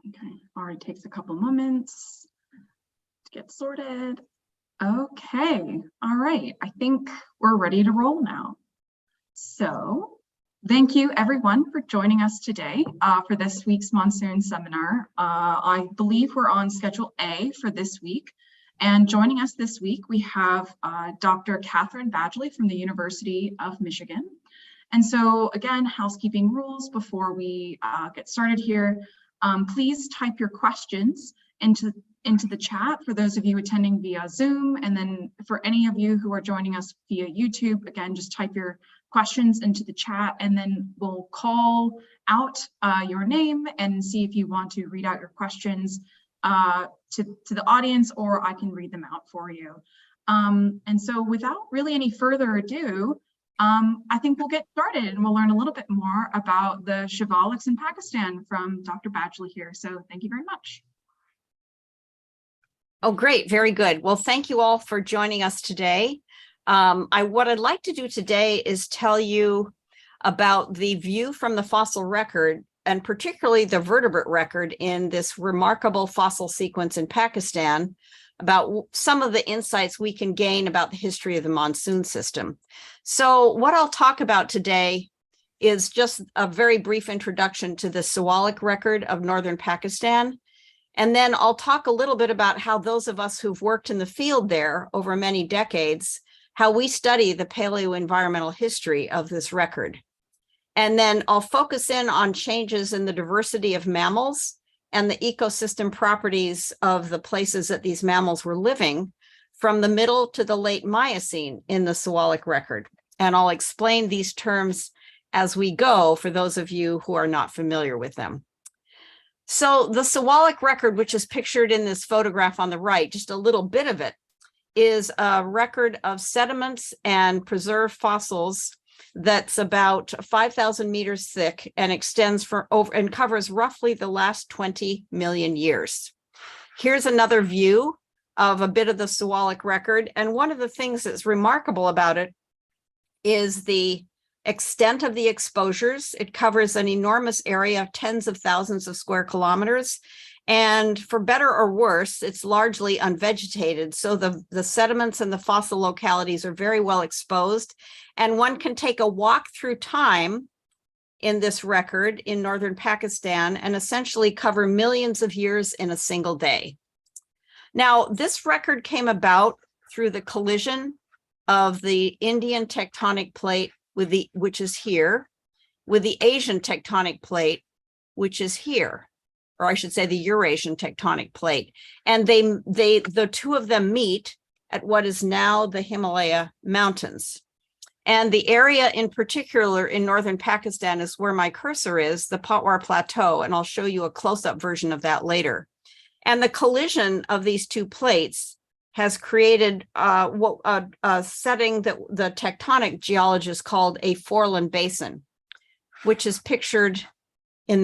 Okay, already takes a couple moments to get sorted. Okay, all right, I think we're ready to roll now. So thank you everyone for joining us today for this week's monsoon seminar. I believe we're on schedule A for this week. And joining us this week, we have Dr. Catherine Badgley from the University of Michigan. And so again, housekeeping rules before we get started here. Please type your questions into the chat for those of you attending via Zoom. And then for any of you who are joining us via YouTube, again, just type your questions into the chat and then we'll call out your name and see if you want to read out your questions to the audience, or I can read them out for you. And so without really any further ado, I think we'll get started and we'll learn a little bit more about the shivalics in Pakistan from Dr. Badgley here. So thank you very much. Oh, great. Very good. Well, thank you all for joining us today. What I'd like to do today is tell you about the view from the fossil record, and particularly the vertebrate record in this remarkable fossil sequence in Pakistan, about some of the insights we can gain about the history of the monsoon system. So what I'll talk about today is just a very brief introduction to the Siwalik record of northern Pakistan. And then I'll talk a little bit about how those of us who've worked in the field there over many decades, how we study the paleoenvironmental history of this record. And then I'll focus in on changes in the diversity of mammals and the ecosystem properties of the places that these mammals were living from the middle to the late Miocene in the Siwalik record. And I'll explain these terms as we go for those of you who are not familiar with them. So the Siwalik record, which is pictured in this photograph on the right, just a little bit of it, is a record of sediments and preserved fossils that's about 5,000 meters thick and extends for over and covers roughly the last 20 million years. Here's another view of a bit of the Siwalik record. And one of the things that's remarkable about it is the extent of the exposures. It covers an enormous area, tens of thousands of square kilometers. And for better or worse, it's largely unvegetated. So the sediments and the fossil localities are very well exposed. And one can take a walk through time in this record in northern Pakistan and essentially cover millions of years in a single day. Now, this record came about through the collision of the Indian tectonic plate which is here, with the Asian tectonic plate, which is here, or I should say the Eurasian tectonic plate. And the two of them meet at what is now the Himalaya mountains. And the area in particular in northern Pakistan is where my cursor is, the Patwar Plateau, and I'll show you a close-up version of that later. And the collision of these two plates has created a setting that the tectonic geologists called a foreland basin, which is pictured in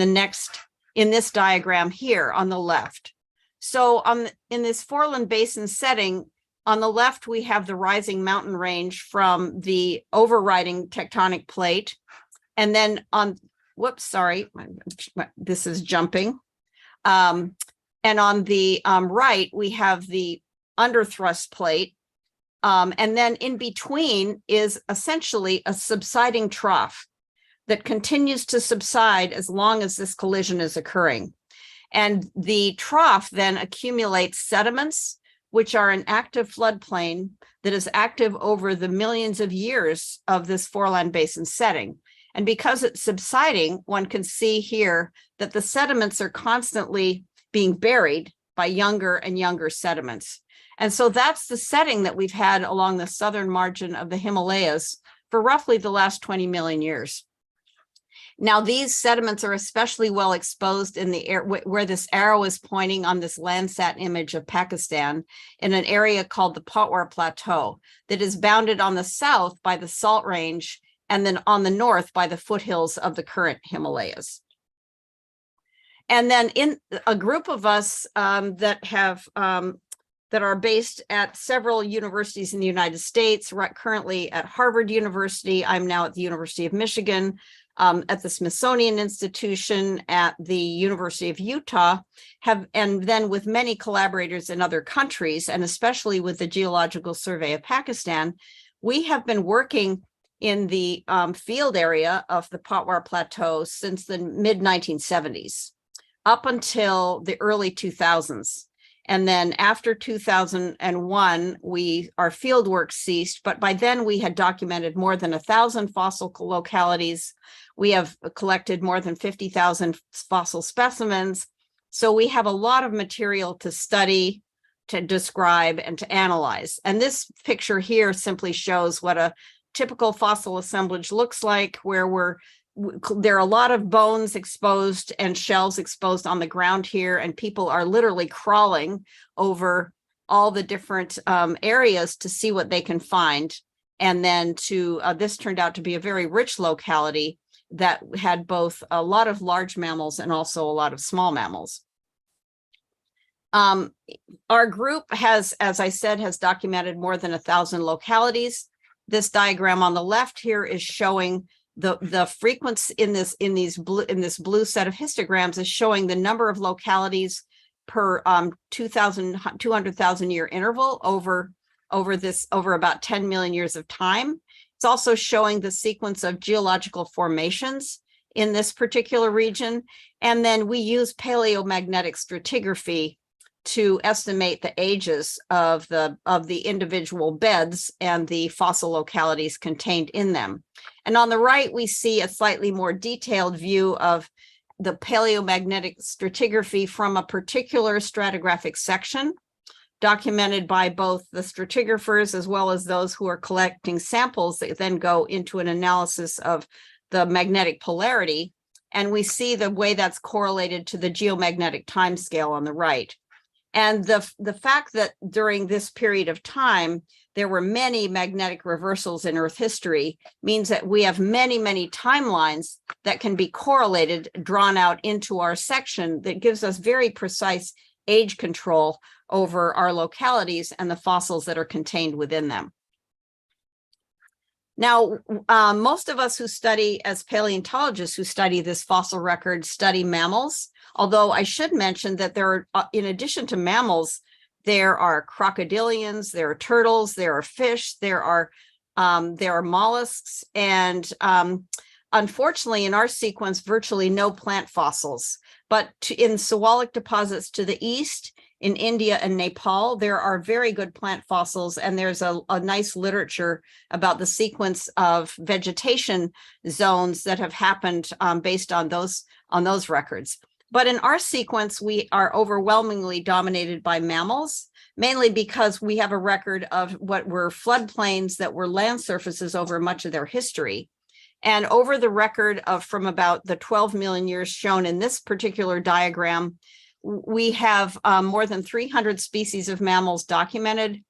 this diagram here on the left. So in this foreland basin setting, on the left, we have the rising mountain range from the overriding tectonic plate. And then this is jumping. And on the right, we have the underthrust plate. And then in between is essentially a subsiding trough that continues to subside as long as this collision is occurring. And the trough then accumulates sediments, which are an active floodplain that is active over the millions of years of this foreland basin setting. And because it's subsiding, one can see here that the sediments are constantly being buried by younger and younger sediments. And so that's the setting that we've had along the southern margin of the Himalayas for roughly the last 20 million years. Now, these sediments are especially well exposed in the air where this arrow is pointing on this Landsat image of Pakistan, in an area called the Patwar Plateau that is bounded on the south by the Salt Range and then on the north by the foothills of the current Himalayas. And then in a group of us that that are based at several universities in the United States, currently at Harvard University. I'm now at the University of Michigan, at the Smithsonian Institution, at the University of Utah, and then with many collaborators in other countries, and especially with the Geological Survey of Pakistan, we have been working in the field area of the Patwar Plateau since the mid-1970s, up until the early 2000s. And then after 2001, our field work ceased, but by then we had documented more than 1,000 fossil localities. We have collected more than 50,000 fossil specimens. So we have a lot of material to study, to describe, and to analyze. And this picture here simply shows what a typical fossil assemblage looks like, where there are a lot of bones exposed and shells exposed on the ground here, and people are literally crawling over all the different areas to see what they can find. And then this turned out to be a very rich locality that had both a lot of large mammals and also a lot of small mammals. Our group has, as I said, has documented more than 1,000 localities. This diagram on the left here is showing the frequency in this blue set of histograms is showing the number of localities per 200,000 year interval over about 10 million years of time. It's also showing the sequence of geological formations in this particular region. And then we use paleomagnetic stratigraphy to estimate the ages of the individual beds and the fossil localities contained in them. And on the right, we see a slightly more detailed view of the paleomagnetic stratigraphy from a particular stratigraphic section, documented by both the stratigraphers as well as those who are collecting samples that then go into an analysis of the magnetic polarity. And we see the way that's correlated to the geomagnetic timescale on the right. And the fact that during this period of time, there were many magnetic reversals in Earth history means that we have many, many timelines that can be correlated, drawn out into our section that gives us very precise age control over our localities and the fossils that are contained within them. Now, most of us who study as paleontologists who study this fossil record study mammals, although I should mention that there are, in addition to mammals, there are crocodilians, there are turtles, there are fish, there are mollusks, and unfortunately in our sequence, virtually no plant fossils. But in Sewalik deposits to the east, in India and Nepal, there are very good plant fossils, and there's a nice literature about the sequence of vegetation zones that have happened based on those records. But in our sequence, we are overwhelmingly dominated by mammals, mainly because we have a record of what were floodplains that were land surfaces over much of their history. And over the record of from about the 12 million years shown in this particular diagram, we have more than 300 species of mammals documented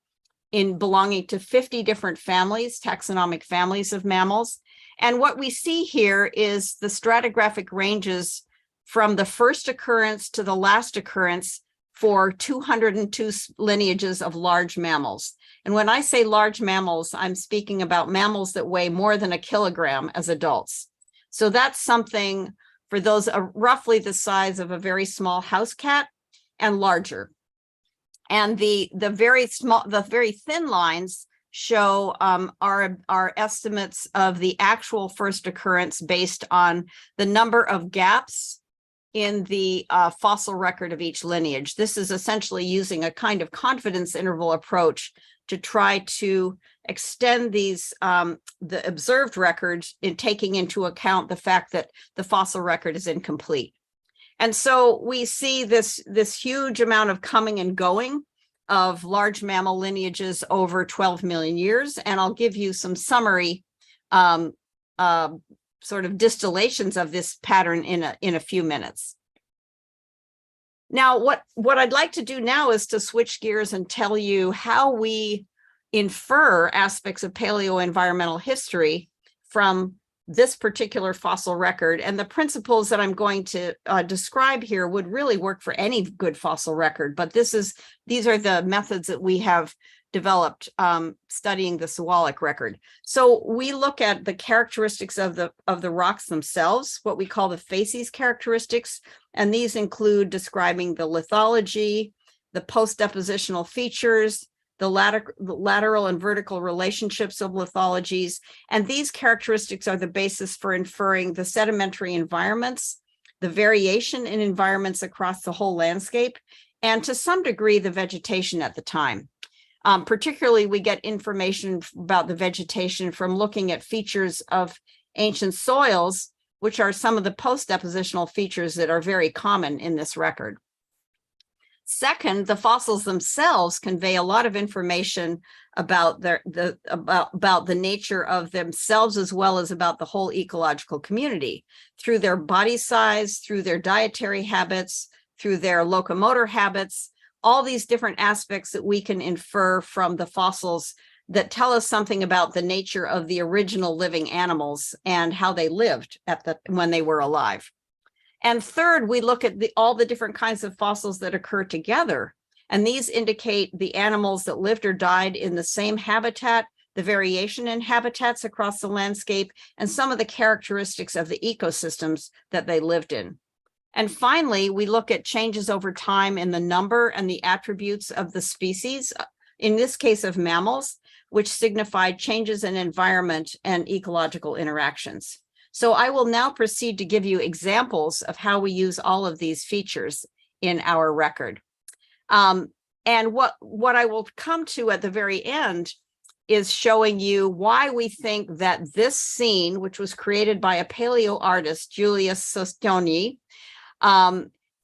in belonging to 50 different families, taxonomic families of mammals. And what we see here is the stratigraphic ranges from the first occurrence to the last occurrence for 202 lineages of large mammals. And when I say large mammals, I'm speaking about mammals that weigh more than 1 kilogram as adults. So that's something for those roughly the size of a very small house cat and larger. And the very thin lines show our estimates of the actual first occurrence based on the number of gaps in the fossil record of each lineage. This is essentially using a kind of confidence interval approach to try to extend these the observed records in taking into account the fact that the fossil record is incomplete. And so we see this huge amount of coming and going of large mammal lineages over 12 million years. And I'll give you some summary sort of distillations of this pattern in a few minutes. Now, what I'd like to do now is to switch gears and tell you how we infer aspects of paleoenvironmental history from this particular fossil record. And the principles that I'm going to describe here would really work for any good fossil record, but these are the methods that we have developed studying the Sewalik record. So we look at the characteristics of the rocks themselves, what we call the facies characteristics, and these include describing the lithology, the post-depositional features, the lateral and vertical relationships of lithologies, and these characteristics are the basis for inferring the sedimentary environments, the variation in environments across the whole landscape, and to some degree, the vegetation at the time. Particularly, we get information about the vegetation from looking at features of ancient soils, which are some of the post-depositional features that are very common in this record. Second, the fossils themselves convey a lot of information about the nature of themselves, as well as about the whole ecological community, through their body size, through their dietary habits, through their locomotor habits, all these different aspects that we can infer from the fossils that tell us something about the nature of the original living animals and how they lived when they were alive. And third, we look at all the different kinds of fossils that occur together. And these indicate the animals that lived or died in the same habitat, the variation in habitats across the landscape, and some of the characteristics of the ecosystems that they lived in. And finally, we look at changes over time in the number and the attributes of the species, in this case of mammals, which signify changes in environment and ecological interactions. So I will now proceed to give you examples of how we use all of these features in our record. And what I will come to at the very end is showing you why we think that this scene, which was created by a paleo artist, Julius Sostoni,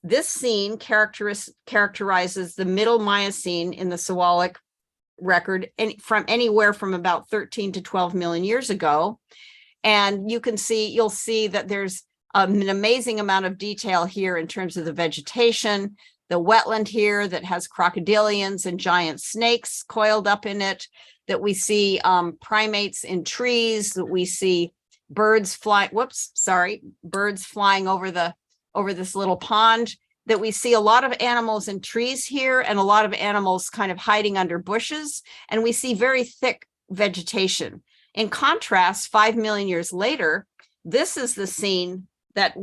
this scene characterizes the middle Miocene in the Sewalik record from anywhere from about 13 to 12 million years ago. And you'll see that there's an amazing amount of detail here in terms of the vegetation, the wetland here that has crocodilians and giant snakes coiled up in it, that we see primates in trees, that we see birds flying over this little pond, that we see a lot of animals in trees here and a lot of animals kind of hiding under bushes, and we see very thick vegetation. In contrast, 5 million years later, this is the scene that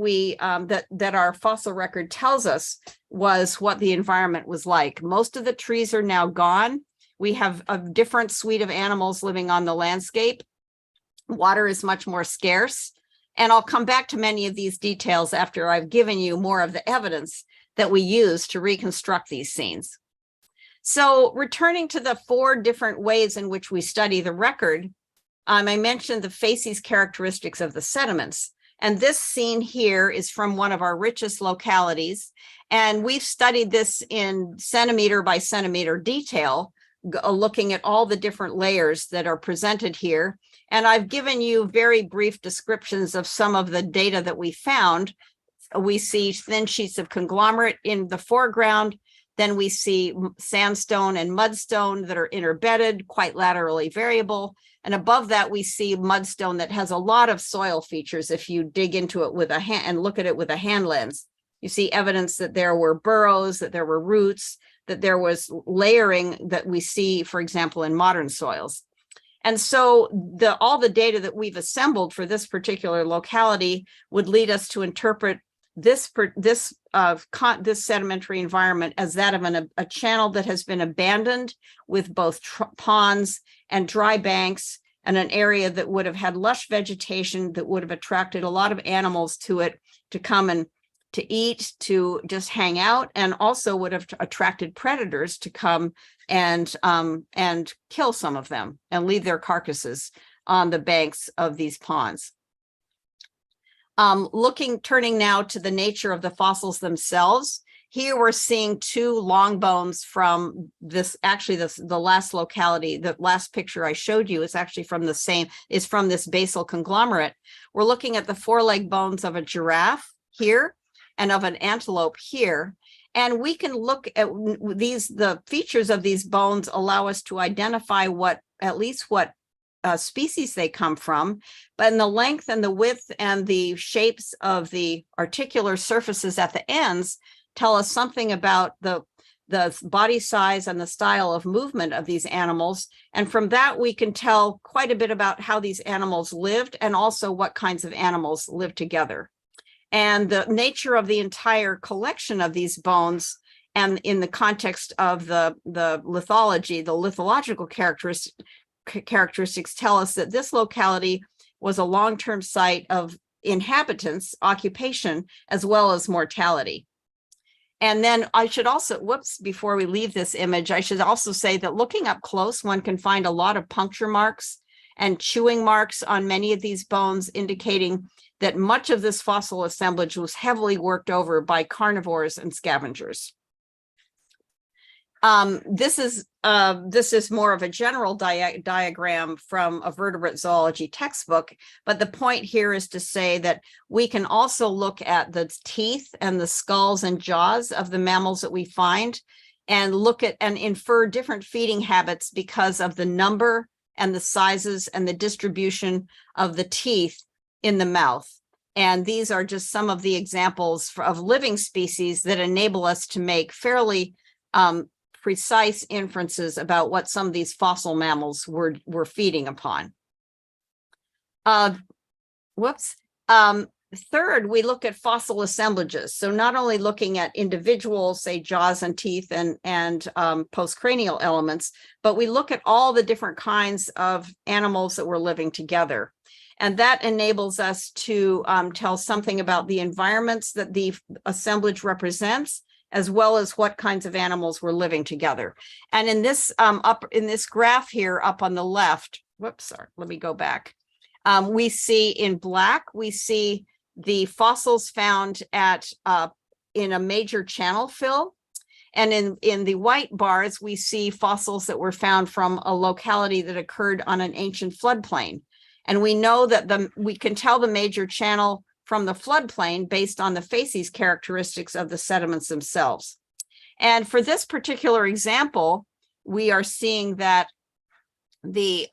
that our fossil record tells us was what the environment was like. Most of the trees are now gone. We have a different suite of animals living on the landscape. Water is much more scarce. And I'll come back to many of these details after I've given you more of the evidence that we use to reconstruct these scenes. So returning to the 4 different ways in which we study the record, I mentioned the facies characteristics of the sediments. And this scene here is from one of our richest localities. And we've studied this in centimeter by centimeter detail, looking at all the different layers that are presented here. And I've given you very brief descriptions of some of the data that we found. We see thin sheets of conglomerate in the foreground. Then we see sandstone and mudstone that are interbedded, quite laterally variable. And above that, we see mudstone that has a lot of soil features. If you dig into it with a hand and look at it with a hand lens, you see evidence that there were burrows, that there were roots, that there was layering that we see, for example, in modern soils. And so all the data that we've assembled for this particular locality would lead us to interpret this sedimentary environment as that of a channel that has been abandoned with both ponds and dry banks, and an area that would have had lush vegetation that would have attracted a lot of animals to it to come and to eat, to just hang out, and also would have attracted predators to come and kill some of them and leave their carcasses on the banks of these ponds. Turning now to the nature of the fossils themselves. Here we're seeing 2 long bones from this, actually the last locality, the last picture I showed you is actually from this basal conglomerate. We're looking at the foreleg bones of a giraffe here and of an antelope here. And we can look at the features of these bones allow us to identify what species they come from, but in the length and the width and the shapes of the articular surfaces at the ends tell us something about the body size and the style of movement of these animals. And from that, we can tell quite a bit about how these animals lived and also what kinds of animals live together. And the nature of the entire collection of these bones, and in the context of the lithology, the lithological characteristics tell us that this locality was a long-term site of inhabitants, occupation, as well as mortality. And then I should also, before we leave this image, I should also say that looking up close, one can find a lot of puncture marks and chewing marks on many of these bones, indicating that much of this fossil assemblage was heavily worked over by carnivores and scavengers. This is more of a general diagram from a vertebrate zoology textbook, but the point here is to say that we can also look at the teeth and the skulls and jaws of the mammals that we find, and look at and infer different feeding habits because of the number and the sizes and the distribution of the teeth in the mouth. And these are just some of the examples of living species that enable us to make fairly precise inferences about what some of these fossil mammals were feeding upon. Third, we look at fossil assemblages. So not only looking at individual, say, jaws and teeth and postcranial elements, but we look at all the different kinds of animals that were living together. And that enables us to tell something about the environments that the assemblage represents, as well as what kinds of animals were living together. And in this in this graph here up on the left, sorry, let me go back. We see in black, we see the fossils found at in a major channel fill. And in the white bars, we see fossils that were found from a locality that occurred on an ancient floodplain. And we know that we can tell the major channel from the floodplain based on the facies characteristics of the sediments themselves. And for this particular example, we are seeing that the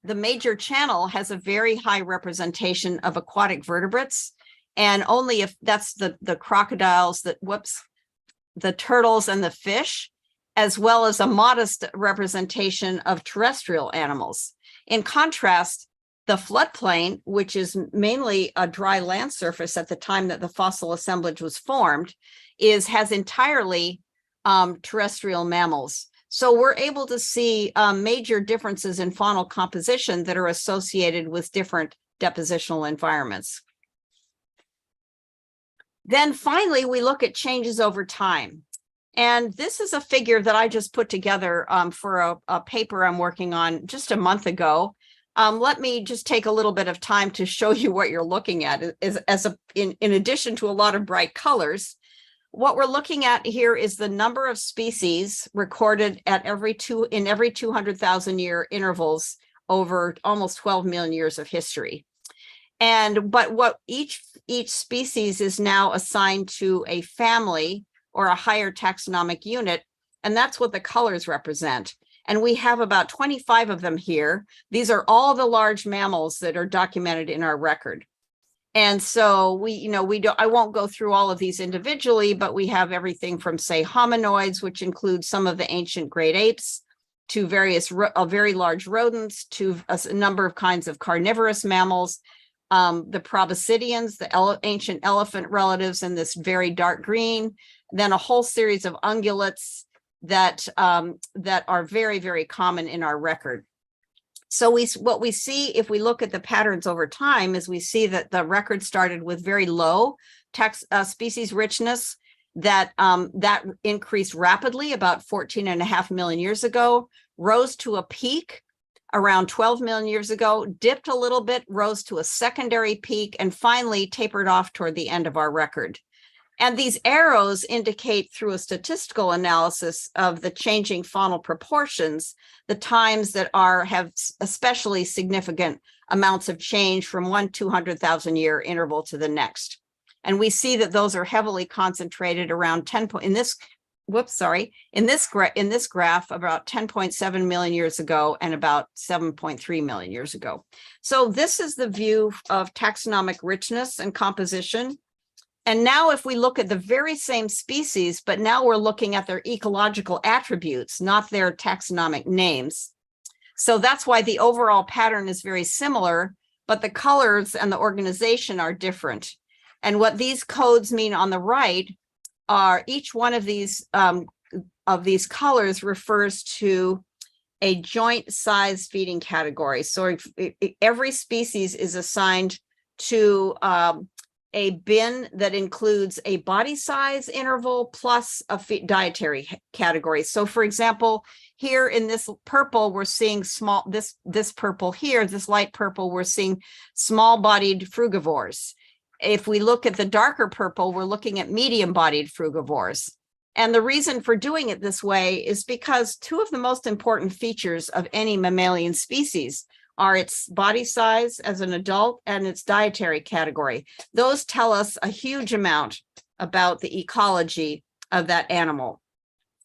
major channel has a very high representation of aquatic vertebrates, and only if that's the crocodiles, the turtles and the fish, as well as a modest representation of terrestrial animals. In contrast, the floodplain, which is mainly a dry land surface at the time that the fossil assemblage was formed, has entirely terrestrial mammals. So we're able to see major differences in faunal composition that are associated with different depositional environments. Then finally, we look at changes over time. And this is a figure that I just put together for a paper I'm working on just a month ago. Let me just take a little bit of time to show you what you're looking at. In addition to a lot of bright colors, what we're looking at here is the number of species recorded at every 200,000 year intervals over almost 12 million years of history. But what each species is now assigned to a family or a higher taxonomic unit, and that's what the colors represent. And we have about 25 of them here. These are all the large mammals that are documented in our record. And so I won't go through all of these individually, but we have everything from, say, hominoids, which include some of the ancient great apes, to various very large rodents, to a number of kinds of carnivorous mammals, the proboscideans, the ancient elephant relatives in this very dark green, then a whole series of ungulates that are very, very common in our record. So what we see if we look at the patterns over time is we see that the record started with very low species richness that increased rapidly about 14.5 million years ago, rose to a peak around 12 million years ago, dipped a little bit, rose to a secondary peak, and finally tapered off toward the end of our record. And these arrows indicate through a statistical analysis of the changing faunal proportions, the times that have especially significant amounts of change from one 200,000 year interval to the next. And we see that those are heavily concentrated around 10, in this in this graph about 10.7 million years ago and about 7.3 million years ago. So this is the view of taxonomic richness and composition. And now if we look at the very same species, but now we're looking at their ecological attributes, not their taxonomic names. So that's why the overall pattern is very similar, but the colors and the organization are different. And what these codes mean on the right are each one of these colors refers to a joint size feeding category. So every species is assigned to a bin that includes a body size interval plus a dietary category. So for example, here in this purple, we're seeing this purple here, this light purple, we're seeing small-bodied frugivores. If we look at the darker purple, we're looking at medium-bodied frugivores. And the reason for doing it this way is because two of the most important features of any mammalian species are its body size as an adult and its dietary category. Those tell us a huge amount about the ecology of that animal.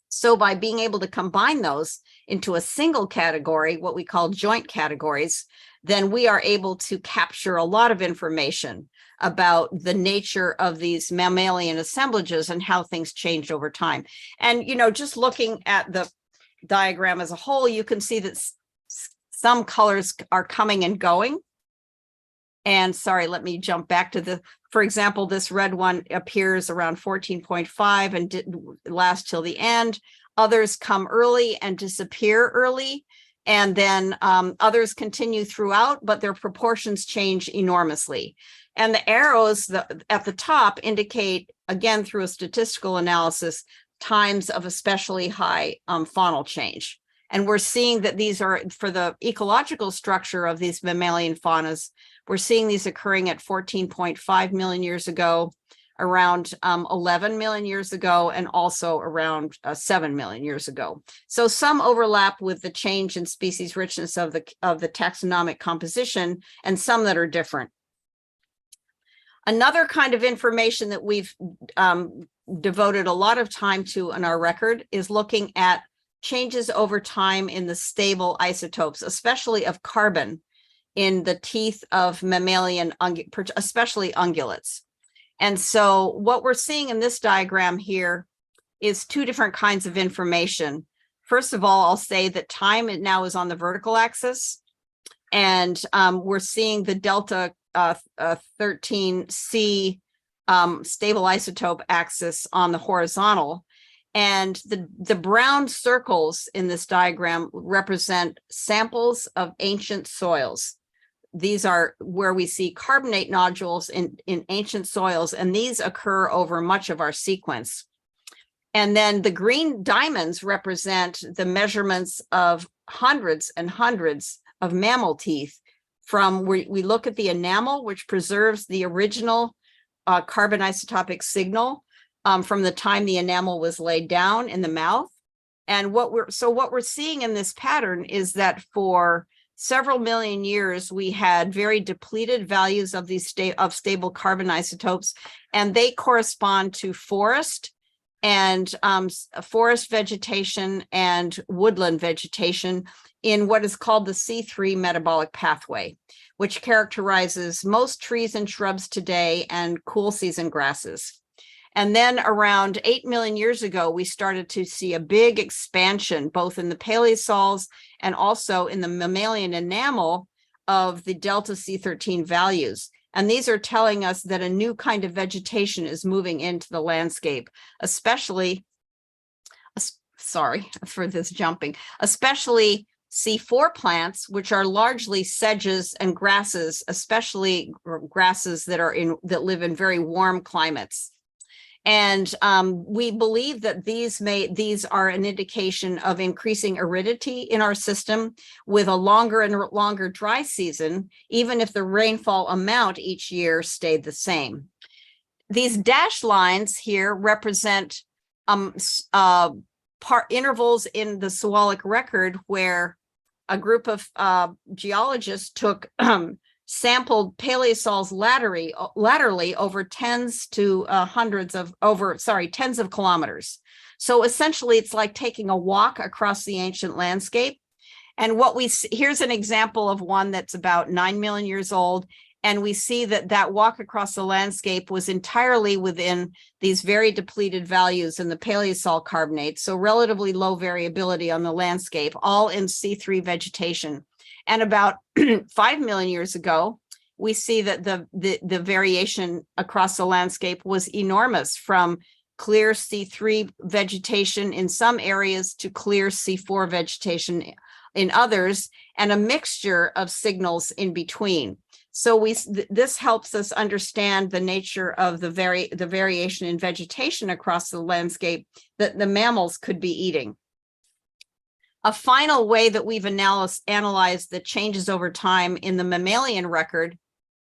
So by being able to combine those into a single category, what we call joint categories, then we are able to capture a lot of information about the nature of these mammalian assemblages and how things changed over time. And, you know, just looking at the diagram as a whole, you can see that some colors are coming and going. And sorry, let me jump back to for example, this red one appears around 14.5 and didn't last till the end. Others come early and disappear early. And then others continue throughout, but their proportions change enormously. And the arrows at the top indicate, again, through a statistical analysis, times of especially high faunal change. And we're seeing that these are, for the ecological structure of these mammalian faunas, we're seeing these occurring at 14.5 million years ago, around 11 million years ago, and also around 7 million years ago. So some overlap with the change in species richness of the taxonomic composition, and some that are different. Another kind of information that we've devoted a lot of time to in our record is looking at changes over time in the stable isotopes, especially of carbon in the teeth of mammalian, especially ungulates. And so what we're seeing in this diagram here is two different kinds of information. First of all, I'll say that time now is on the vertical axis, and we're seeing the delta 13C stable isotope axis on the horizontal. And the brown circles in this diagram represent samples of ancient soils. These are where we see carbonate nodules in ancient soils, and these occur over much of our sequence. And then the green diamonds represent the measurements of hundreds and hundreds of mammal teeth from where we look at the enamel, which preserves the original carbon isotopic signal from the time the enamel was laid down in the mouth. And what we're seeing in this pattern is that for several million years, we had very depleted values of these stable carbon isotopes, and they correspond to forest and forest vegetation and woodland vegetation in what is called the C3 metabolic pathway, which characterizes most trees and shrubs today and cool season grasses. And then around 8 million years ago, we started to see a big expansion, both in the paleosols and also in the mammalian enamel of the delta C13 values. And these are telling us that a new kind of vegetation is moving into the landscape, especially, sorry for this jumping, especially C4 plants, which are largely sedges and grasses, especially grasses that live in very warm climates. And we believe that these are an indication of increasing aridity in our system with a longer and longer dry season, even if the rainfall amount each year stayed the same. These dashed lines here represent intervals in the zoologic record where a group of geologists took sampled paleosols laterally over tens of kilometers. So essentially, it's like taking a walk across the ancient landscape. And what we see, here's an example of one that's about 9 million years old. And we see that that walk across the landscape was entirely within these very depleted values in the Paleosol carbonate. So relatively low variability on the landscape, all in C3 vegetation. And about 5 million years ago, we see that the variation across the landscape was enormous, from clear C3 vegetation in some areas to clear C4 vegetation in others, and a mixture of signals in between. So this helps us understand the nature of the variation in vegetation across the landscape that the mammals could be eating. A final way that we've analyzed the changes over time in the mammalian record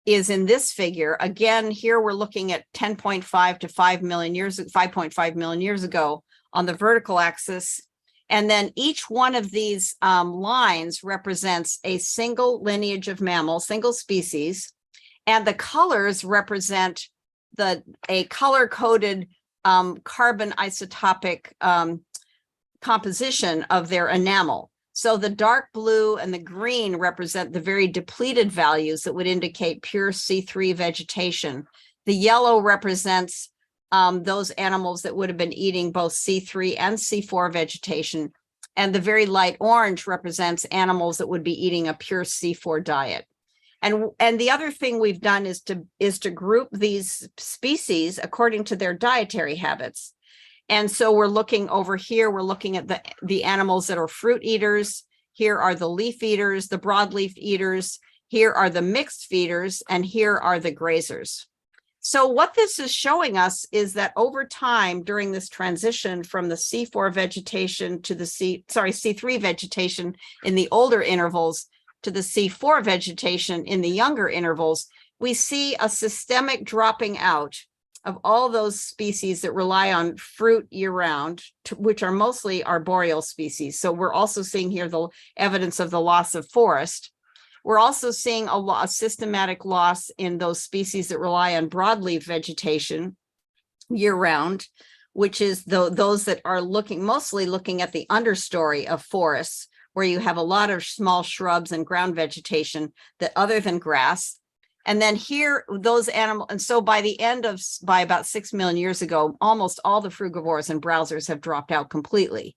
is in this figure. Again, here we're looking at 10.5 to 5 million years, 5.5 million years ago on the vertical axis. And then each one of these lines represents a single lineage of mammal, single species, and the colors represent a color-coded carbon isotopic composition of their enamel. So the dark blue and the green represent the very depleted values that would indicate pure C3 vegetation. The yellow represents those animals that would have been eating both C3 and C4 vegetation. And the very light orange represents animals that would be eating a pure C4 diet. And the other thing we've done is to group these species according to their dietary habits. And so we're looking over here, we're looking at the animals that are fruit eaters. Here are the leaf eaters, the broadleaf eaters. Here are the mixed feeders, and here are the grazers. So what this is showing us is that over time, during this transition from the C4 vegetation to the C3 vegetation in the older intervals to the C4 vegetation in the younger intervals, we see a systemic dropping out of all those species that rely on fruit year-round, which are mostly arboreal species. So we're also seeing here the evidence of the loss of forest. We're also seeing a systematic loss in those species that rely on broadleaf vegetation year-round, which is those that are mostly looking at the understory of forests, where you have a lot of small shrubs and ground vegetation that other than grass. And then here, those animals, and so by about 6 million years ago, almost all the frugivores and browsers have dropped out completely.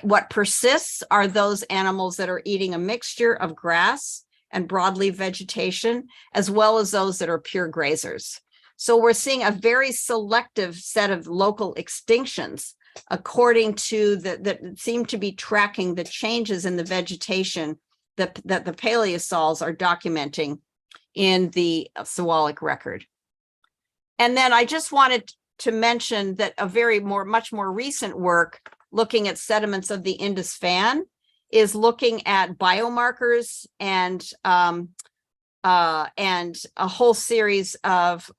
What persists are those animals that are eating a mixture of grass and broadleaf vegetation, as well as those that are pure grazers. So we're seeing a very selective set of local extinctions according to that seem to be tracking the changes in the vegetation that the paleosols are documenting in the zoologic record. And then I just wanted to mention that much more recent work looking at sediments of the Indus Fan is looking at biomarkers and a whole series of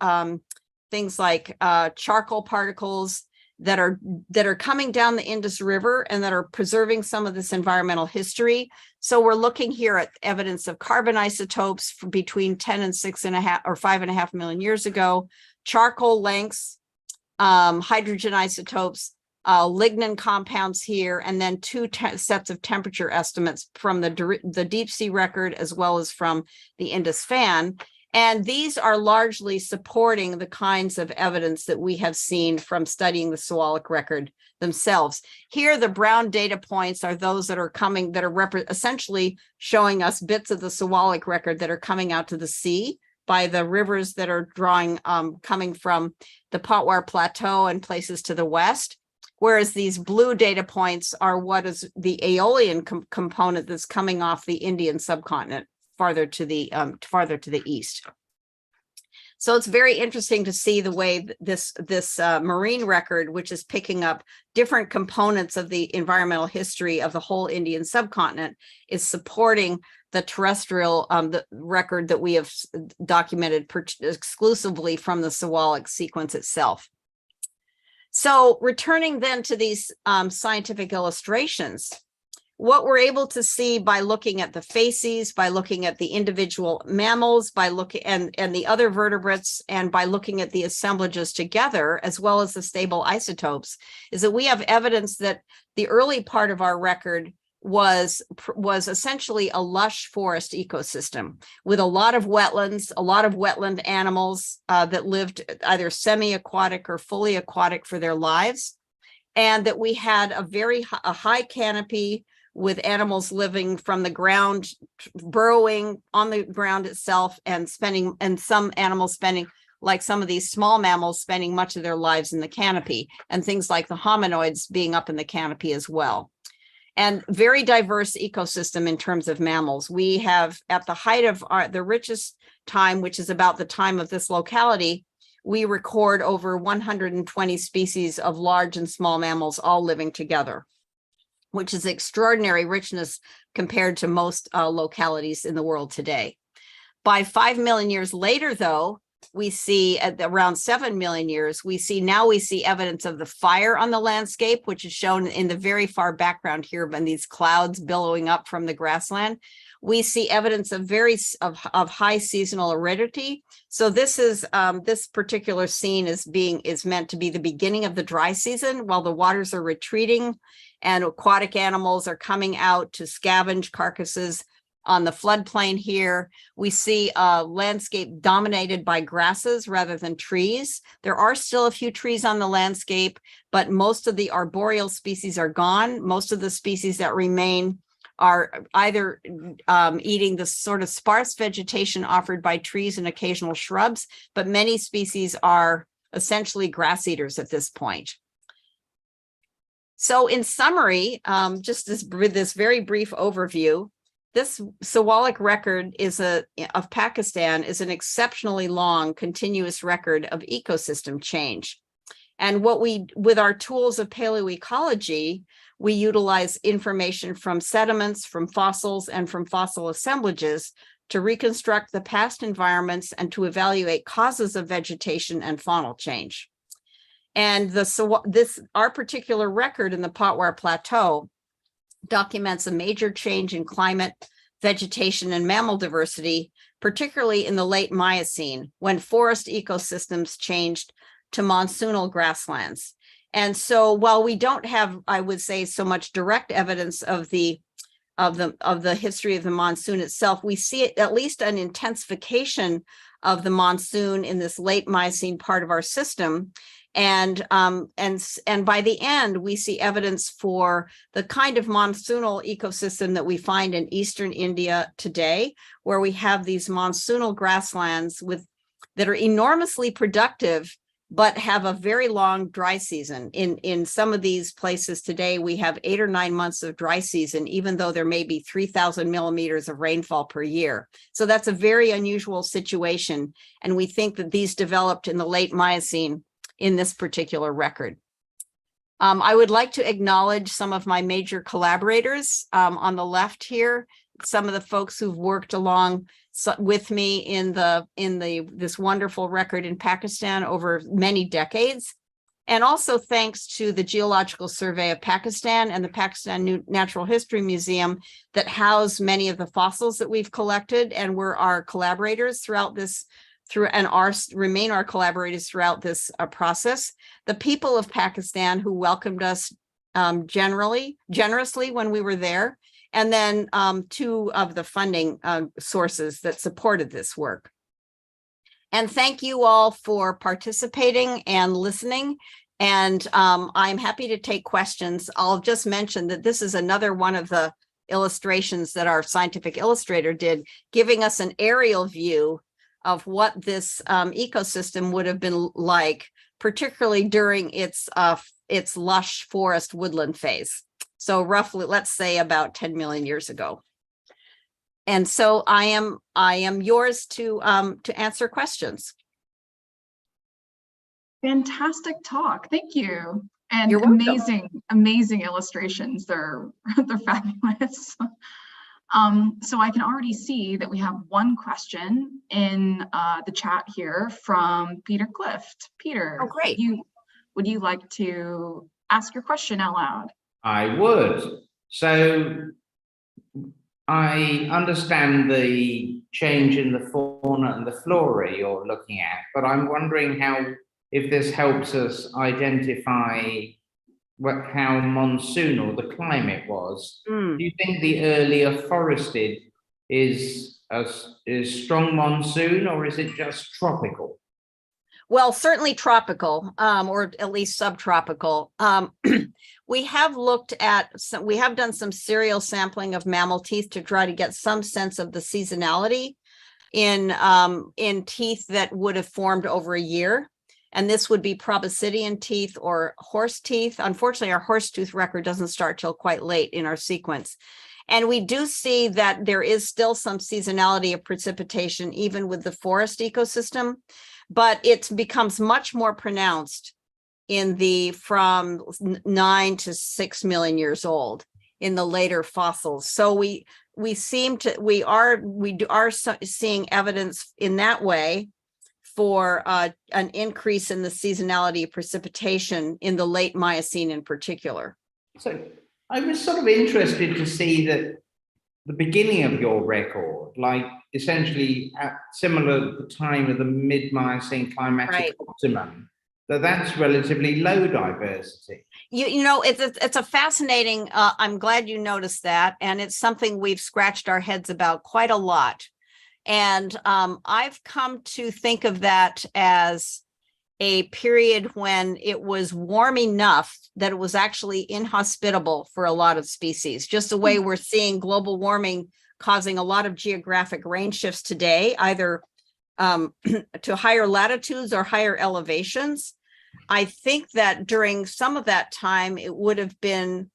things like charcoal particles that are coming down the Indus River and that are preserving some of this environmental history. So we're looking here at evidence of carbon isotopes from between 10 and 6.5 or 5.5 million years ago, charcoal lengths, hydrogen isotopes, lignin compounds here, and then two sets of temperature estimates from the deep sea record as well as from the Indus Fan. And these are largely supporting the kinds of evidence that we have seen from studying the zoologic record themselves. Here, the brown data points are those that are coming, that are essentially showing us bits of the zoologic record that are coming out to the sea by the rivers that are coming from the Potwar Plateau and places to the west. Whereas these blue data points are what is the Aeolian component that's coming off the Indian subcontinent farther to the east. So it's very interesting to see the way this marine record, which is picking up different components of the environmental history of the whole Indian subcontinent, is supporting the terrestrial the record that we have documented exclusively from the zoologic sequence itself. So returning then to these scientific illustrations, what we're able to see by looking at the facies, by looking at the individual mammals, by looking and the other vertebrates, and by looking at the assemblages together, as well as the stable isotopes, is that we have evidence that the early part of our record was essentially a lush forest ecosystem with a lot of wetlands, a lot of wetland animals that lived either semi-aquatic or fully aquatic for their lives, and that we had a high canopy with animals living from the ground, burrowing on the ground itself, and some animals spending, like some of these small mammals, spending much of their lives in the canopy, and things like the hominoids being up in the canopy as well. And very diverse ecosystem in terms of mammals. We have, at the height of the richest time, which is about the time of this locality, we record over 120 species of large and small mammals all living together, which is extraordinary richness compared to most localities in the world today. By 5 million years later, though, we see at around 7 million years, we see evidence of the fire on the landscape, which is shown in the very far background here by these clouds billowing up from the grassland. We see evidence of high seasonal aridity. So this is this particular scene is meant to be the beginning of the dry season while the waters are retreating and aquatic animals are coming out to scavenge carcasses on the floodplain here. We see a landscape dominated by grasses rather than trees. There are still a few trees on the landscape, but most of the arboreal species are gone. Most of the species that remain are either eating the sort of sparse vegetation offered by trees and occasional shrubs, but many species are essentially grass eaters at this point. So in summary, just this very brief overview, this Sewalik record of Pakistan is an exceptionally long, continuous record of ecosystem change. And with our tools of paleoecology, we utilize information from sediments, from fossils, and from fossil assemblages to reconstruct the past environments and to evaluate causes of vegetation and faunal change. And our particular record in the Patwar Plateau documents a major change in climate, vegetation, and mammal diversity, particularly in the late Miocene, when forest ecosystems changed to monsoonal grasslands. And so while we don't have, I would say, so much direct evidence of the history of the monsoon itself, we see at least an intensification of the monsoon in this late Miocene part of our system. And by the end, we see evidence for the kind of monsoonal ecosystem that we find in eastern India today, where we have these monsoonal grasslands that are enormously productive, but have a very long dry season. In some of these places today, we have 8 or 9 months of dry season, even though there may be 3,000 millimeters of rainfall per year. So that's a very unusual situation. And we think that these developed in the late Miocene in this particular record. I would like to acknowledge some of my major collaborators on the left here, some of the folks who've worked along with me in this wonderful record in Pakistan over many decades. And also thanks to the Geological Survey of Pakistan and the Pakistan Natural History Museum that house many of the fossils that we've collected and were our collaborators throughout this remain our collaborators throughout this process. The people of Pakistan who welcomed us generously when we were there, and then 2 of the funding sources that supported this work. And thank you all for participating and listening. And I'm happy to take questions. I'll just mention that this is another one of the illustrations that our scientific illustrator did, giving us an aerial view of what this ecosystem would have been like, particularly during its lush forest woodland phase. So roughly, let's say about 10 million years ago. And so I am yours to answer questions. Fantastic talk. Thank you. And You're welcome. amazing illustrations. They're fabulous. So I can already see that we have one question in the chat here from Peter Clift. Peter, Oh, great. Would you like to ask your question out loud? I would. So I understand the change in the fauna and the flora you're looking at, but I'm wondering if this helps us identify how monsoonal the climate was. Mm. Do you think the earlier forested is strong monsoon, or is it just tropical? Well, certainly tropical, or at least subtropical. We have done some serial sampling of mammal teeth to try to get some sense of the seasonality in teeth that would have formed over a year. And this would be proboscidean teeth or horse teeth. Unfortunately, our horse tooth record doesn't start till quite late in our sequence. And we do see that there is still some seasonality of precipitation, even with the forest ecosystem, but it becomes much more pronounced from 9 to 6 million years old in the later fossils. So we are seeing evidence in that way for an increase in the seasonality of precipitation in the late Miocene in particular. So I was sort of interested to see that the beginning of your record, like essentially at similar the time of the mid-Miocene climatic optimum, that's relatively low diversity. You know, it's a fascinating, I'm glad you noticed that. And it's something we've scratched our heads about quite a lot. And I've come to think of that as a period when it was warm enough that it was actually inhospitable for a lot of species, just the way we're seeing global warming causing a lot of geographic range shifts today, either to higher latitudes or higher elevations. I think that during some of that time, it would have been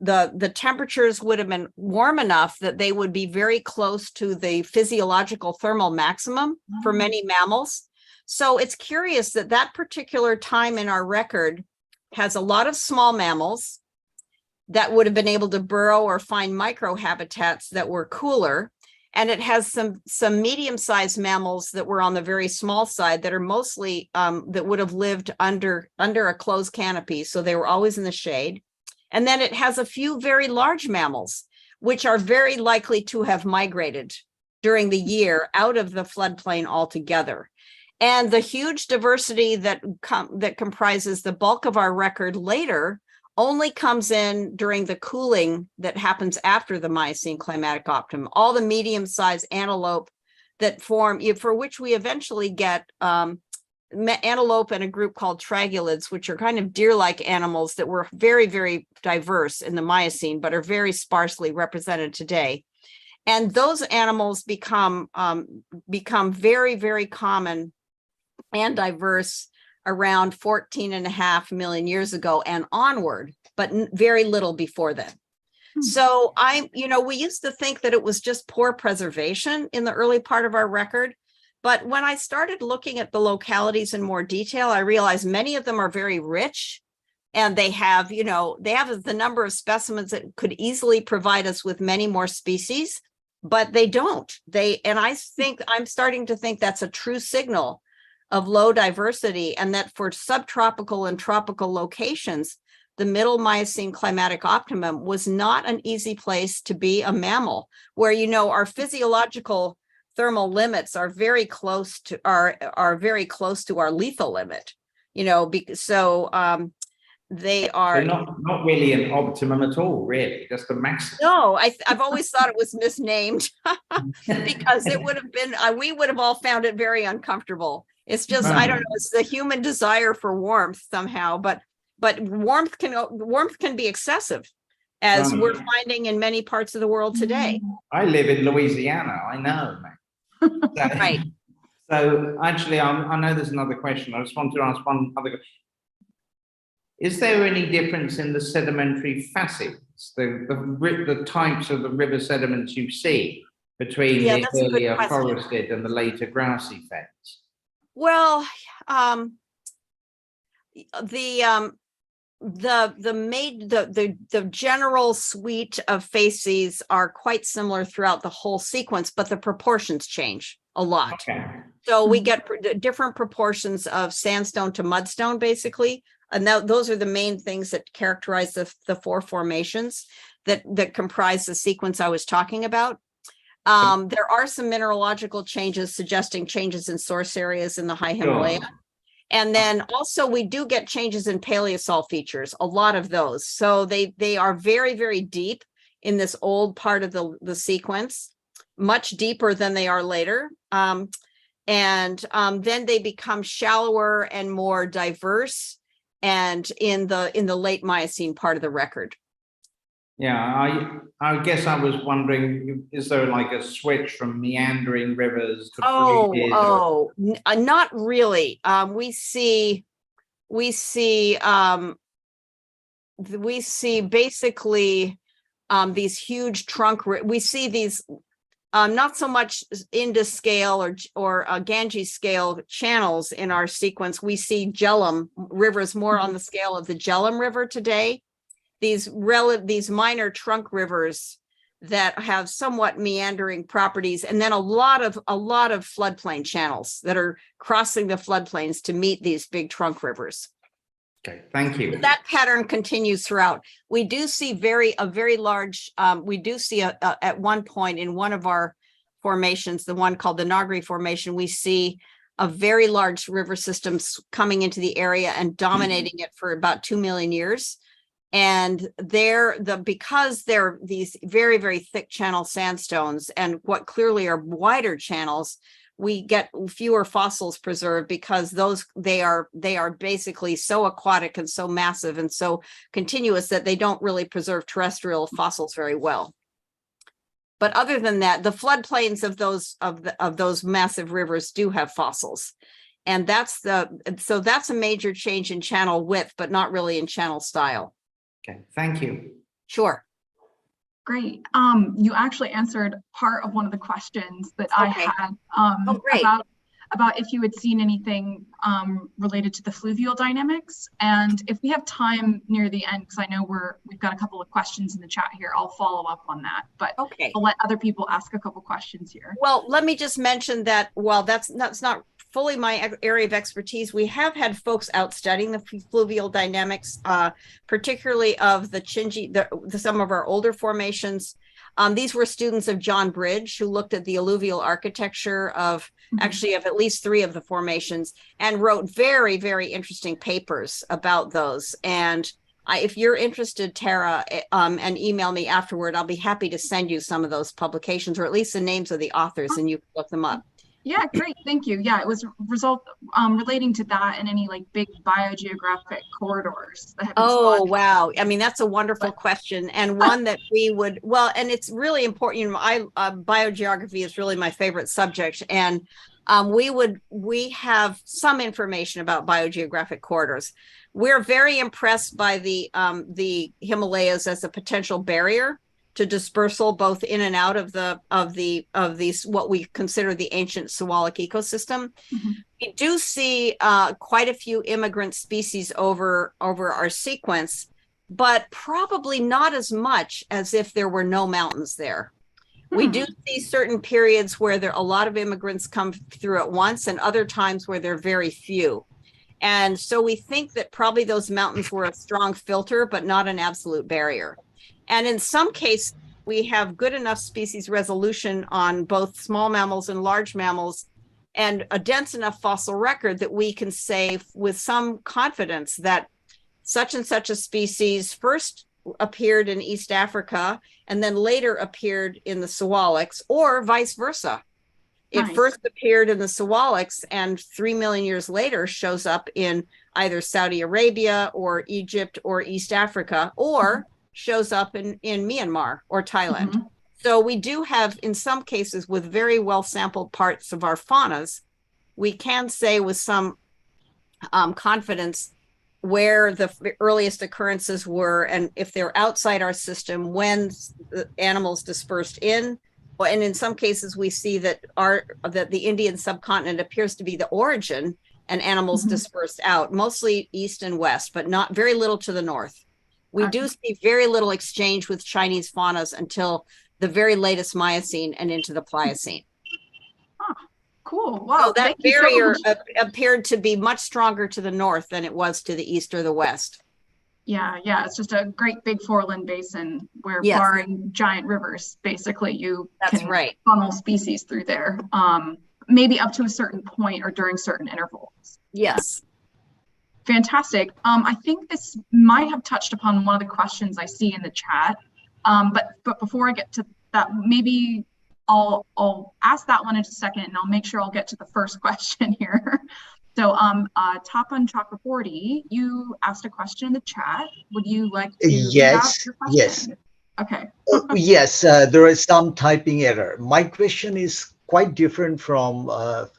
the temperatures would have been warm enough that they would be very close to the physiological thermal maximum for many mammals. So it's curious that that particular time in our record has a lot of small mammals that would have been able to burrow or find microhabitats that were cooler. And it has some medium-sized mammals that were on the very small side that are mostly that would have lived under a closed canopy. So they were always in the shade. And then it has a few very large mammals, which are very likely to have migrated during the year out of the floodplain altogether. And the huge diversity that comprises the bulk of our record later only comes in during the cooling that happens after the Miocene climatic optimum. All the medium-sized antelope that form, for which we eventually get antelope and a group called tragulids, which are kind of deer-like animals that were very, very diverse in the Miocene, but are very sparsely represented today. And those animals become very, very common and diverse around 14.5 million years ago and onward, but very little before then. So we used to think that it was just poor preservation in the early part of our record. But when I started looking at the localities in more detail, I realized many of them are very rich, and they have the number of specimens that could easily provide us with many more species, but they don't. I'm starting to think that's a true signal of low diversity, and that for subtropical and tropical locations, the middle Miocene climatic optimum was not an easy place to be a mammal, where our physiological thermal limits are very close to our lethal limit. They are not really an optimum at all, really, just a maximum. No, I've always thought it was misnamed because it would have been, we would have all found it very uncomfortable. It's just, I don't know, it's the human desire for warmth somehow, but warmth can be excessive, as we're finding in many parts of the world today. I live in Louisiana, I know, man. Right. So actually, I know there's another question. I just want to ask one other question. Is there any difference in the sedimentary facets, the types of the river sediments you see between the earlier forested and the later grassy fens? Well, the general suite of facies are quite similar throughout the whole sequence, but the proportions change a lot. Okay. So we get different proportions of sandstone to mudstone, basically. And those are the main things that characterize the four formations. that comprise the sequence I was talking about. There are some mineralogical changes suggesting changes in source areas in the high Himalaya. Sure. And then also we do get changes in paleosol features, a lot of those. So they are very, very deep in this old part of the sequence, much deeper than they are later. Then they become shallower and more diverse and in the late Miocene part of the record. Yeah, I guess I was wondering, is there like a switch from meandering rivers to Not really. We see basically these huge we see these not so much Indus scale or Ganges scale channels in our sequence. We see Jhelum rivers more on the scale of the Jhelum River today. These minor trunk rivers that have somewhat meandering properties, and then a lot of floodplain channels that are crossing the floodplains to meet these big trunk rivers. Okay, thank you. That pattern continues throughout. We do see at one point in one of our formations, the one called the Nagri Formation, we see a very large river system coming into the area and dominating it for about 2 million years. And because they're these very, very thick channel sandstones and what clearly are wider channels, we get fewer fossils preserved because they are basically so aquatic and so massive and so continuous that they don't really preserve terrestrial fossils very well. But other than that, the floodplains of those massive rivers do have fossils. And that's a major change in channel width, but not really in channel style. Okay, thank you. Sure. Great. You actually answered part of one of the questions that I had about if you had seen anything related to the fluvial dynamics. And if we have time near the end, because I know we've got a couple of questions in the chat here, I'll follow up on that. But I'll let other people ask a couple questions here. Well, let me just mention that while that's not fully my area of expertise, we have had folks out studying the fluvial dynamics, particularly of the Chinji, some of our older formations. These were students of John Bridge, who looked at the alluvial architecture of at least 3 of the formations and wrote very, very interesting papers about those. And if you're interested, Tara, and email me afterward, I'll be happy to send you some of those publications, or at least the names of the authors, and you can look them up. Yeah, great. Thank you. Yeah, it was relating to that and any like big biogeographic corridors that have been studied. Wow. I mean, that's a wonderful question, and one that we would, and it's really important. You know, biogeography is really my favorite subject, and we have some information about biogeographic corridors. We're very impressed by the Himalayas as a potential barrier to dispersal, both in and out of these what we consider the ancient Siwalik ecosystem. We do see quite a few immigrant species over our sequence, but probably not as much as if there were no mountains there. We do see certain periods where a lot of immigrants come through at once, and other times where there are very few. And so we think that probably those mountains were a strong filter, but not an absolute barrier. And in some cases, we have good enough species resolution on both small mammals and large mammals, and a dense enough fossil record that we can say with some confidence that such and such a species first appeared in East Africa and then later appeared in the Siwaliks, or vice versa. It first appeared in the Siwaliks and 3 million years later shows up in either Saudi Arabia or Egypt or East Africa, or shows up in Myanmar or Thailand. So we do have, in some cases, with very well sampled parts of our faunas, we can say with some confidence where the earliest occurrences were, and if they're outside our system, when the animals dispersed in. And in some cases, we see that the Indian subcontinent appears to be the origin, and animals dispersed out, mostly east and west, but not very little to the north. We do see very little exchange with Chinese faunas until the very latest Miocene and into the Pliocene. Cool. Wow. So that barrier appeared to be much stronger to the north than it was to the east or the west. Yeah, it's just a great big foreland basin where Yes. barring giant rivers, basically you That's can right. funnel species through there, maybe up to a certain point or during certain intervals. Yes. Fantastic. I think this might have touched upon one of the questions I see in the chat. But before I get to that, maybe I'll ask that one in a second, and I'll make sure I'll get to the first question here. So, Top on Chopper 40, you asked a question in the chat. Would you like to read out Yes, your question? yes. Okay. Yes, there is some typing error. My question is quite different from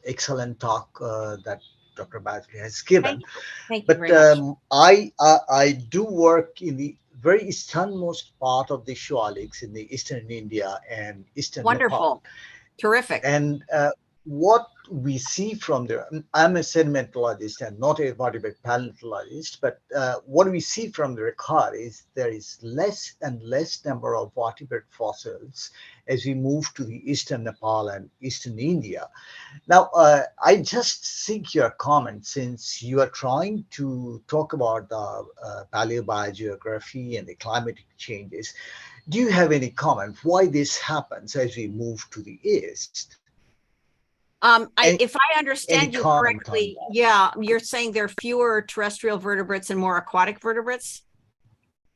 excellent talk that Dr. Badgley has given. Thank you But very much. I do work in the very easternmost part of the Shualiks in the eastern India and eastern Nepal. Wonderful. Terrific. And what we see from there, I'm a sedimentologist and not a vertebrate paleontologist, but what we see from the record is there is less and less number of vertebrate fossils as we move to the eastern Nepal and eastern India. Now, I just seek your comment, since you are trying to talk about the paleobiogeography and the climatic changes. Do you have any comment why this happens as we move to the east? If I understand you comment on correctly, that? yeah, you're saying there are fewer terrestrial vertebrates and more aquatic vertebrates?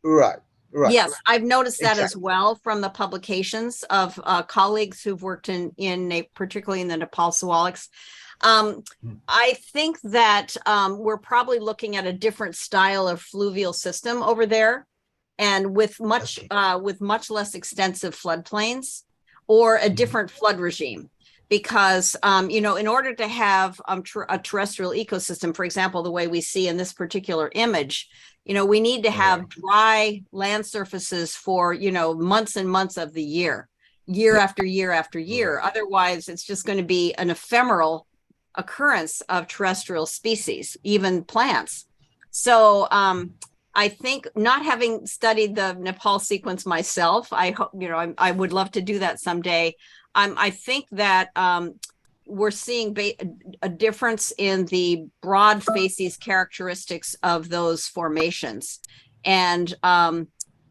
Right. Yes, I've noticed that as Exactly. well from the publications of colleagues who've worked particularly in the Nepal Sewaliks. I think that we're probably looking at a different style of fluvial system over there, and with much less extensive floodplains, or a different flood regime. Because, in order to have a terrestrial ecosystem, for example, the way we see in this particular image, we need to have dry land surfaces for, months and months of the year after year after year. Otherwise, it's just going to be an ephemeral occurrence of terrestrial species, even plants. So, I think, not having studied the Nepal sequence myself, I hope, I would love to do that someday. I think that we're seeing a difference in the broad facies characteristics of those formations. And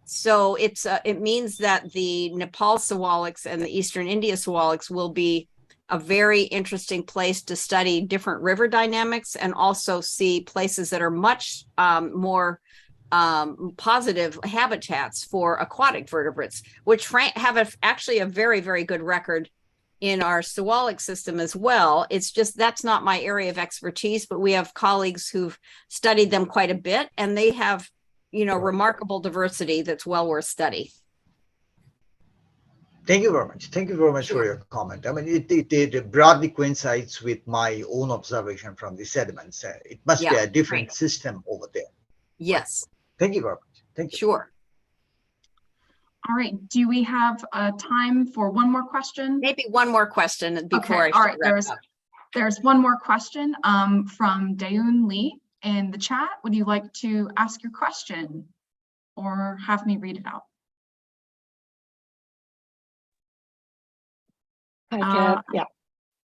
so it means that the Nepal Sewaliks and the Eastern India Sewaliks will be a very interesting place to study different river dynamics, and also see places that are much more positive habitats for aquatic vertebrates, which have actually a very, very good record in our Sewalik system as well. It's just, that's not my area of expertise, but we have colleagues who've studied them quite a bit, and they have, remarkable diversity that's well worth study. Thank you very much. Thank you very much for your comment. I mean, it broadly coincides with my own observation from the sediments. It must be a different system over there. Yes. Thank you very much. Thank you. Sure. All right. Do we have time for one more question? Maybe one more question before all right. There's one more question from Daeun Lee in the chat. Would you like to ask your question or have me read it out? I can, yeah.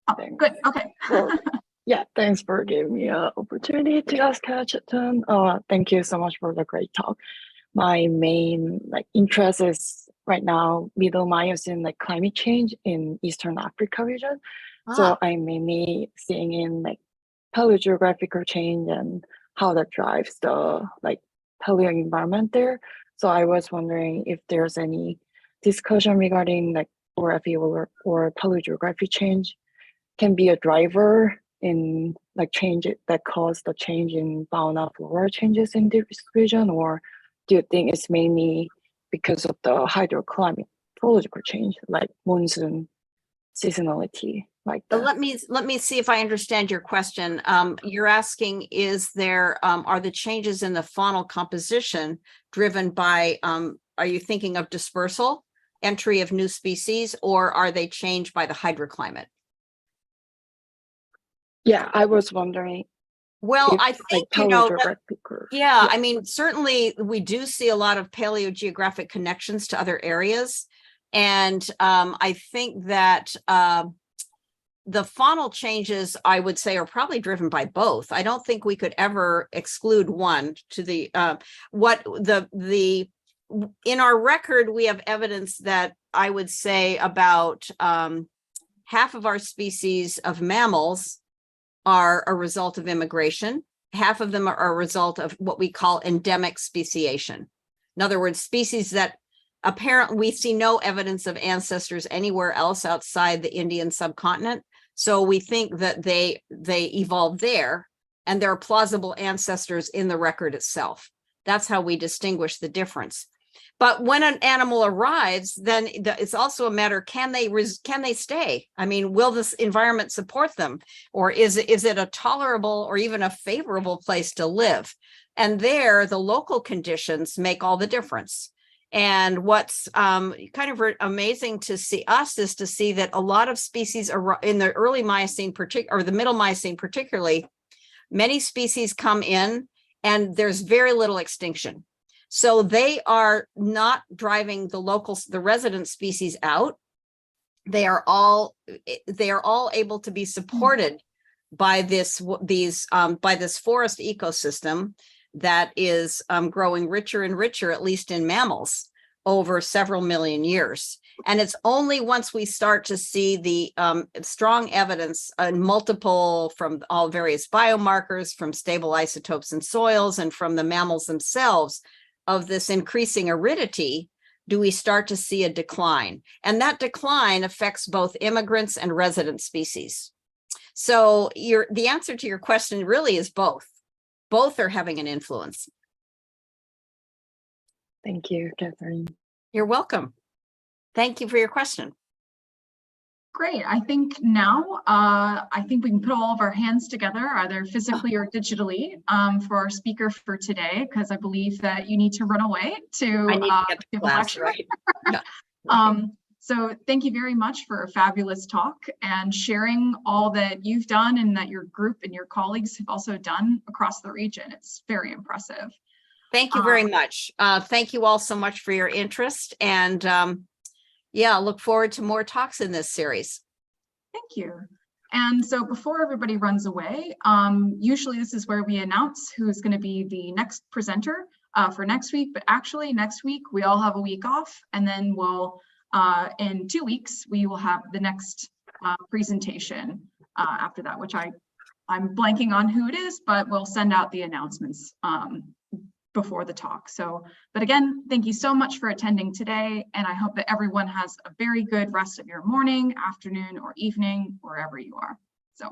Oh, good. Okay. Well, yeah, thanks for giving me an opportunity to ask question. Thank you so much for the great talk. My main interest is right now Middle Miocene climate change in Eastern Africa region. So I'm mainly seeing in paleogeographical change and how that drives the paleo environment there. So I was wondering if there's any discussion regarding orography or paleogeography change can be a driver in change that caused the change in fauna flora changes in this region, or do you think it's mainly because of the hydroclimatological change, like monsoon seasonality, like that? Let me see if I understand your question. You're asking, are the changes in the faunal composition driven by, are you thinking of dispersal, entry of new species, or are they changed by the hydroclimate? Yeah, I was wondering. Well, I think, I mean, certainly we do see a lot of paleogeographic connections to other areas. And I think that the faunal changes, I would say, are probably driven by both. I don't think we could ever exclude one to the, in our record, we have evidence that I would say about half of our species of mammals are a result of immigration. Half of them are a result of what we call endemic speciation. In other words, species that apparently we see no evidence of ancestors anywhere else outside the Indian subcontinent. So we think that they evolved there, and there are plausible ancestors in the record itself. That's how we distinguish the difference. But when an animal arrives, then it's also a matter, can they stay? I mean, will this environment support them? Or is it a tolerable or even a favorable place to live? And there, the local conditions make all the difference. And what's kind of amazing to see us is to see that a lot of species in the early Miocene, or the middle Miocene particularly, many species come in and there's very little extinction. So they are not driving the resident species out. They are all able to be supported by this forest ecosystem that is growing richer and richer, at least in mammals, over several million years. And it's only once we start to see the strong evidence and multiple from all various biomarkers, from stable isotopes in soils and from the mammals themselves of this increasing aridity, do we start to see a decline. And that decline affects both immigrants and resident species. So the answer to your question really is both. Both are having an influence. Thank you, Catherine. You're welcome. Thank you for your question. Great. I think now, I think we can put all of our hands together, either physically or digitally, for our speaker for today, because I believe that you need to run away to give a lecture. Right? Yeah. So thank you very much for a fabulous talk and sharing all that you've done and that your group and your colleagues have also done across the region. It's very impressive. Thank you very much. Thank you all so much for your interest. And yeah, look forward to more talks in this series. Thank you. And so before everybody runs away, usually this is where we announce who's going to be the next presenter for next week. But actually next week, we all have a week off, and then we'll in 2 weeks, we will have the next presentation after that, which I'm blanking on who it is, but we'll send out the announcements before the talk. So, but again, thank you so much for attending today. And I hope that everyone has a very good rest of your morning, afternoon, or evening, wherever you are. So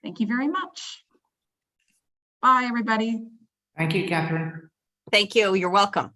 thank you very much. Bye, everybody. Thank you, Catherine. Thank you. You're welcome.